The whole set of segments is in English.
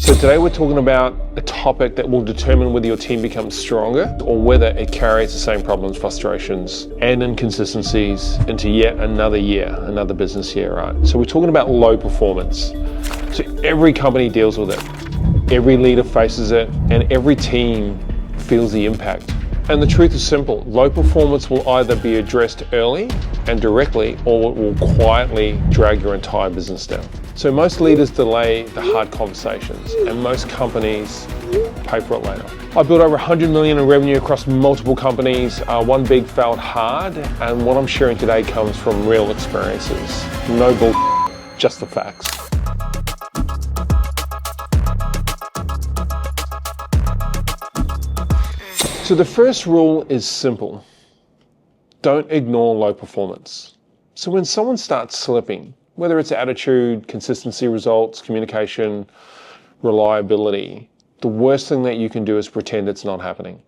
So today we're talking about a topic that will determine whether your team becomes stronger or whether it carries the same problems, frustrations, and inconsistencies into yet another year, another business year, right? So we're talking about low performance. So every company deals with it, every leader faces it, and every team feels the impact. And the truth is simple, low performance will either be addressed early and directly, or it will quietly drag your entire business down. So most leaders delay the hard conversations, and most companies pay for it later. I built over 100 million in revenue across multiple companies. One big failed hard, and what I'm sharing today comes from real experiences. No bull, just the facts. So the first rule is simple. Don't ignore low performance. So when someone starts slipping, whether it's attitude, consistency, results, communication, reliability, the worst thing that you can do is pretend it's not happening.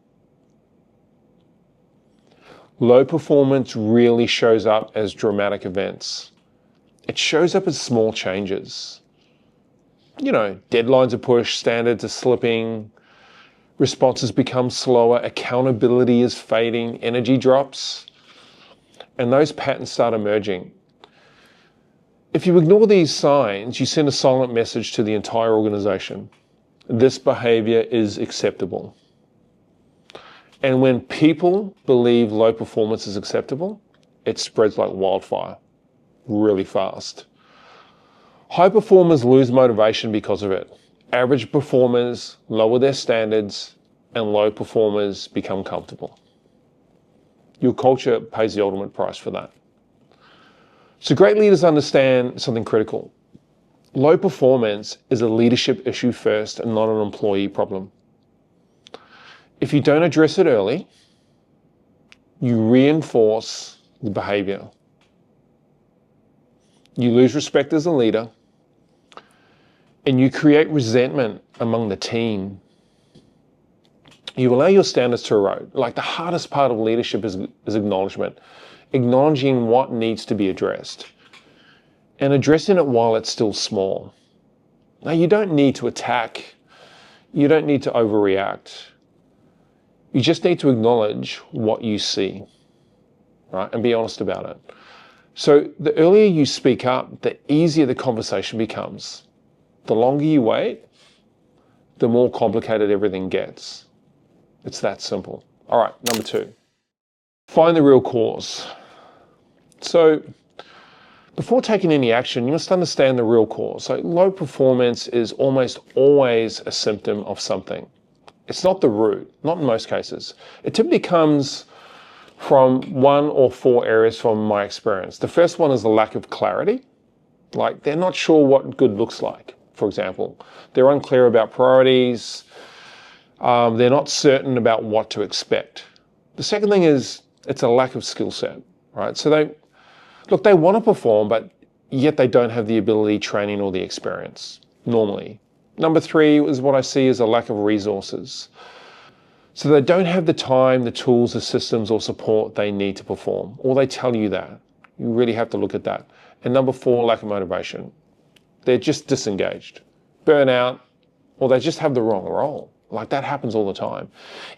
Low performance really shows up as dramatic events. It shows up as small changes. Deadlines are pushed, standards are slipping, responses become slower, accountability is fading, energy drops, and those patterns start emerging. If you ignore these signs, you send a silent message to the entire organization. This behavior is acceptable. And when people believe low performance is acceptable, it spreads like wildfire, really fast. High performers lose motivation because of it. Average performers lower their standards, and low performers become comfortable. Your culture pays the ultimate price for that. So great leaders understand something critical. Low performance is a leadership issue first and not an employee problem. If you don't address it early, you reinforce the behavior. You lose respect as a leader, and you create resentment among the team. You allow your standards to erode. Like the hardest part of leadership is acknowledgement. Acknowledging what needs to be addressed and addressing it while it's still small. Now, you don't need to attack. You don't need to overreact. You just need to acknowledge what you see, right? And be honest about it. So the earlier you speak up, the easier the conversation becomes. The longer you wait, the more complicated everything gets. It's that simple. All right, number 2. Find the real cause. So before taking any action, you must understand the real cause. So low performance is almost always a symptom of something. It's not the root, not in most cases. It typically comes from 1 or 4 areas from my experience. The first one is the lack of clarity. Like they're not sure what good looks like. For example, they're unclear about priorities. They're not certain about what to expect. The second thing is it's a lack of skill set, right? So they want to perform, but yet they don't have the ability, training, or the experience, normally. Number 3 is what I see as a lack of resources. So they don't have the time, the tools, the systems, or support they need to perform, or they tell you that. You really have to look at that. And number 4, lack of motivation. They're just disengaged, burnout, or they just have the wrong role. Like that happens all the time.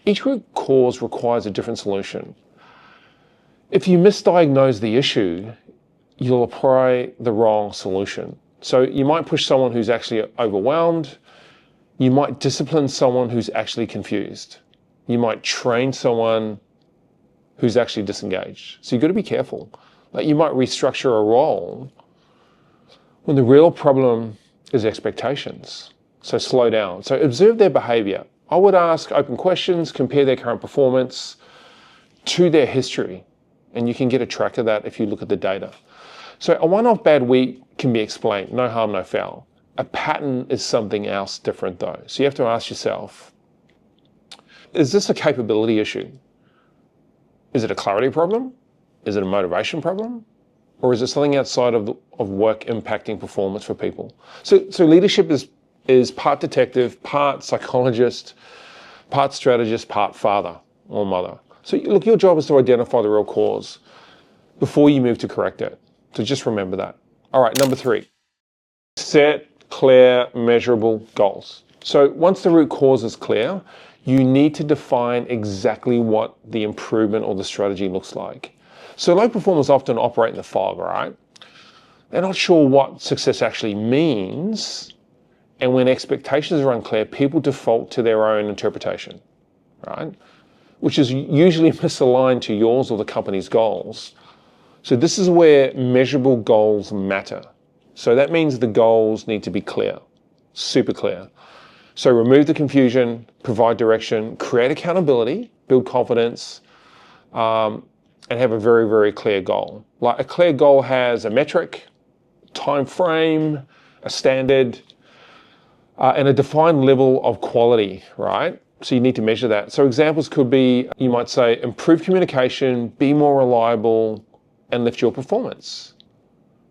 Each root cause requires a different solution. If you misdiagnose the issue, you'll apply the wrong solution. So you might push someone who's actually overwhelmed. You might discipline someone who's actually confused. You might train someone who's actually disengaged. So you've got to be careful. Like you might restructure a role when the real problem is expectations. So slow down. So observe their behavior. I would ask open questions, compare their current performance to their history. And you can get a track of that if you look at the data. So a one-off bad week can be explained. No harm, no foul. A pattern is something else different though. So you have to ask yourself, is this a capability issue? Is it a clarity problem? Is it a motivation problem? Or is it something outside of work impacting performance for people? So leadership is part detective, part psychologist, part strategist, part father or mother. So look, your job is to identify the real cause before you move to correct it. So just remember that. All right, number 3, set clear, measurable goals. So once the root cause is clear, you need to define exactly what the improvement or the strategy looks like. So low performers often operate in the fog, right? They're not sure what success actually means. And when expectations are unclear, people default to their own interpretation, right? Which is usually misaligned to yours or the company's goals. So this is where measurable goals matter. So that means the goals need to be clear, super clear. So remove the confusion, provide direction, create accountability, build confidence, and have a very, very clear goal. Like a clear goal has a metric, time frame, a standard, and a defined level of quality, right? So you need to measure that. So examples could be, you might say, improve communication, be more reliable, and lift your performance,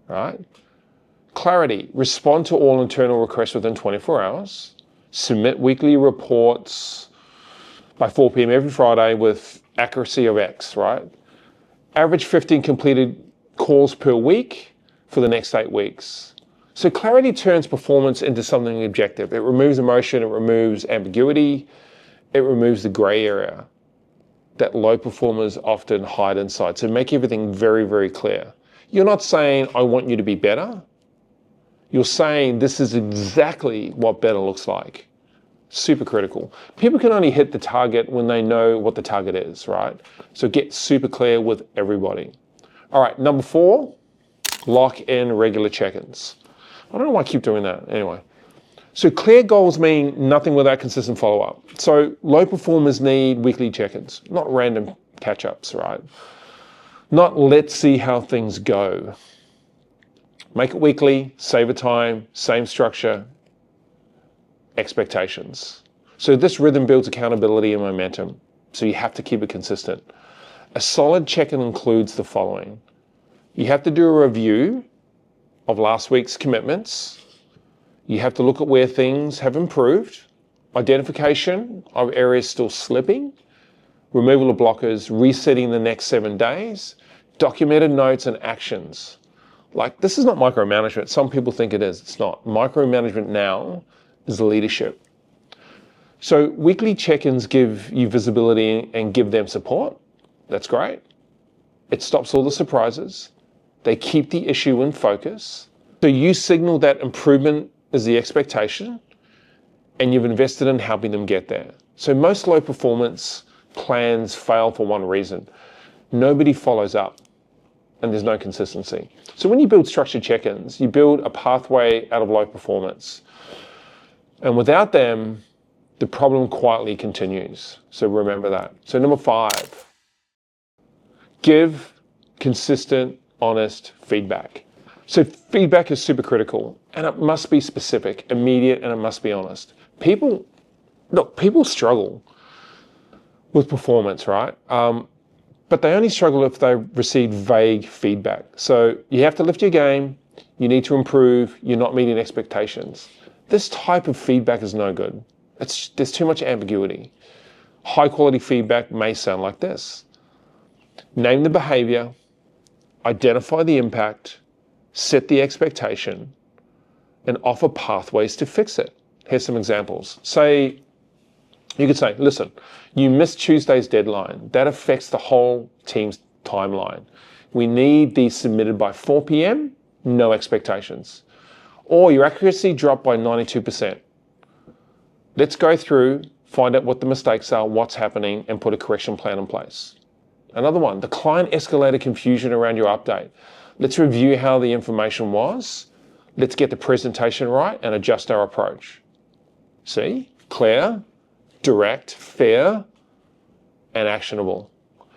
right? Clarity, respond to all internal requests within 24 hours, submit weekly reports by 4 p.m. every Friday with accuracy of X, right? Average 15 completed calls per week for the next 8 weeks. So clarity turns performance into something objective. It removes emotion, it removes ambiguity, it removes the gray area that low performers often hide inside. So make everything very, very clear. You're not saying, I want you to be better. You're saying this is exactly what better looks like. Super critical. People can only hit the target when they know what the target is, right? So get super clear with everybody. All right, number 4, lock in regular check-ins. I don't know why I keep doing that. Anyway. So clear goals mean nothing without consistent follow-up. So low performers need weekly check-ins, not random catch-ups, right? Not let's see how things go. Make it weekly, save a time, same structure, expectations. So this rhythm builds accountability and momentum. So you have to keep it consistent. A solid check-in includes the following. You have to do a review of last week's commitments. You have to look at where things have improved, identification of areas still slipping, removal of blockers, resetting the next 7 days, documented notes and actions. Like, this is not micromanagement. Some people think it is. It's not. Micromanagement now is leadership. So weekly check-ins give you visibility and give them support. That's great. It stops all the surprises. They keep the issue in focus. So you signal that improvement is the expectation, and you've invested in helping them get there. So most low performance plans fail for one reason. Nobody follows up, and there's no consistency. So when you build structured check-ins, you build a pathway out of low performance. And without them, the problem quietly continues. So remember that. So number 5, give consistent, honest feedback. So feedback is super critical, and it must be specific, immediate, and it must be honest. People struggle with performance, right? But they only struggle if they receive vague feedback. So you have to lift your game, you need to improve, you're not meeting expectations. This type of feedback is no good. There's too much ambiguity. High quality feedback may sound like this. Name the behavior, identify the impact, set the expectation, and offer pathways to fix it. Here's some examples. You could say, listen, you missed Tuesday's deadline. That affects the whole team's timeline. We need these submitted by 4 p.m., no expectations. Or your accuracy dropped by 92%. Let's go through, find out what the mistakes are, what's happening, and put a correction plan in place. Another one, the client escalated confusion around your update. Let's review how the information was. Let's get the presentation right and adjust our approach. See? Clear, direct, fair, and actionable.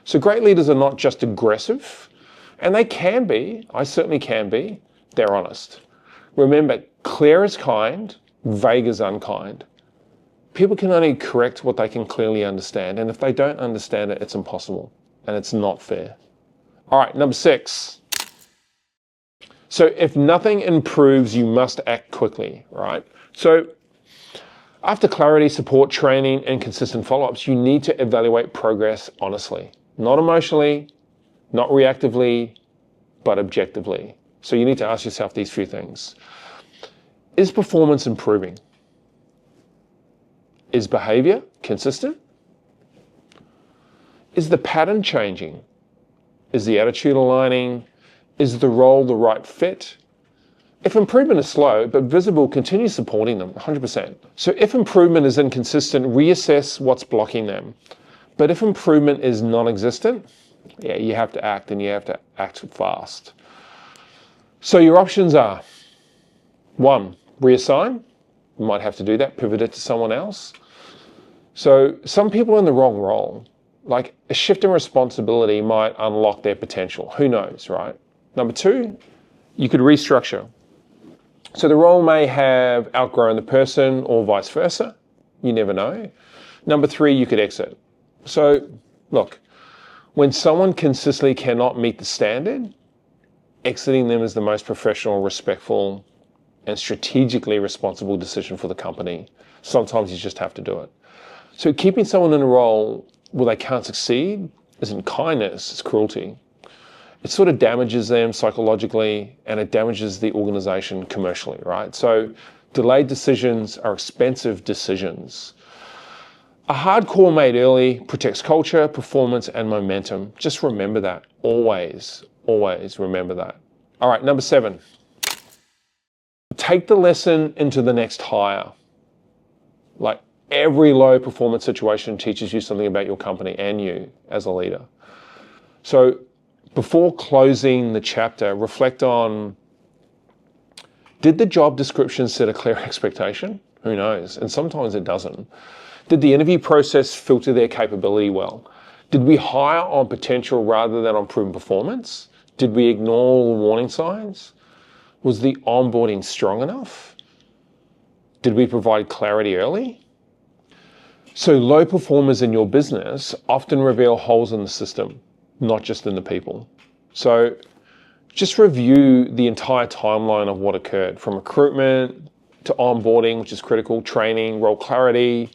So great leaders are not just aggressive, and they can be, I certainly can be, they're honest. Remember, clear is kind, vague is unkind. People can only correct what they can clearly understand, and if they don't understand it, it's impossible, and it's not fair. All right, number 6. So if nothing improves, you must act quickly, right? So after clarity, support, training, and consistent follow-ups, you need to evaluate progress honestly, not emotionally, not reactively, but objectively. So you need to ask yourself these few things. Is performance improving? Is behavior consistent? Is the pattern changing? Is the attitude aligning? Is the role the right fit? If improvement is slow but visible, continue supporting them 100%. So if improvement is inconsistent, reassess what's blocking them. But if improvement is non-existent, yeah, you have to act, and you have to act fast. So your options are: 1, reassign. You might have to do that, pivot it to someone else. So some people are in the wrong role. Like a shift in responsibility might unlock their potential. Who knows, right? Number 2, you could restructure. So the role may have outgrown the person or vice versa. You never know. Number 3, you could exit. So look, when someone consistently cannot meet the standard, exiting them is the most professional, respectful, and strategically responsible decision for the company. Sometimes you just have to do it. So keeping someone in a role where they can't succeed isn't kindness, it's cruelty. It sort of damages them psychologically, and it damages the organization commercially, right? So delayed decisions are expensive decisions. A hard call made early protects culture, performance, and momentum. Just remember that. Always, always remember that. All right, number 7. Take the lesson into the next hire. Like every low performance situation teaches you something about your company and you as a leader. So before closing the chapter, reflect on, did the job description set a clear expectation? Who knows? And sometimes it doesn't. Did the interview process filter their capability well? Did we hire on potential rather than on proven performance? Did we ignore all the warning signs? Was the onboarding strong enough? Did we provide clarity early? So low performers in your business often reveal holes in the system, not just in the people. So just review the entire timeline of what occurred, from recruitment to onboarding, which is critical, training, role clarity,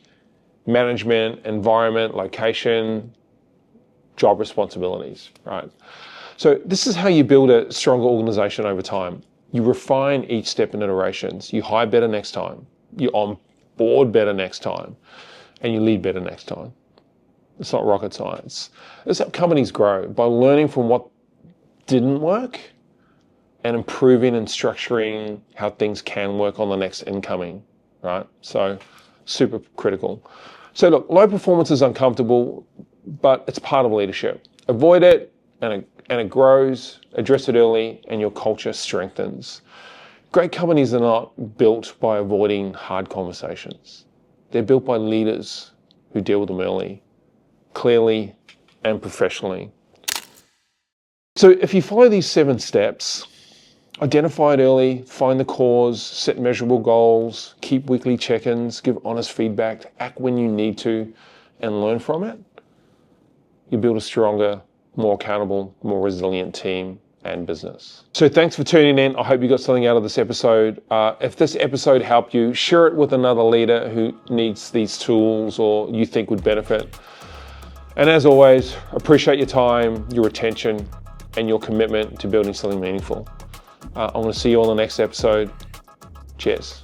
management, environment, location, job responsibilities, right? So this is how you build a stronger organization over time. You refine each step in iterations. You hire better next time. You onboard better next time. And you lead better next time. It's not rocket science. That's how companies grow, by learning from what didn't work and improving and structuring how things can work on the next incoming, right? So super critical. So look, low performance is uncomfortable, but it's part of leadership. Avoid it and it grows, address it early, and your culture strengthens. Great companies are not built by avoiding hard conversations. They're built by leaders who deal with them early, clearly, and professionally. So if you follow these 7 steps, identify it early, find the cause, set measurable goals, keep weekly check-ins, give honest feedback, act when you need to, and learn from it, you build a stronger, more accountable, more resilient team and business. So thanks for tuning in. I hope you got something out of this episode. If this episode helped you, share it with another leader who needs these tools or you think would benefit. And as always, appreciate your time, your attention, and your commitment to building something meaningful. I want to see you on the next episode. Cheers.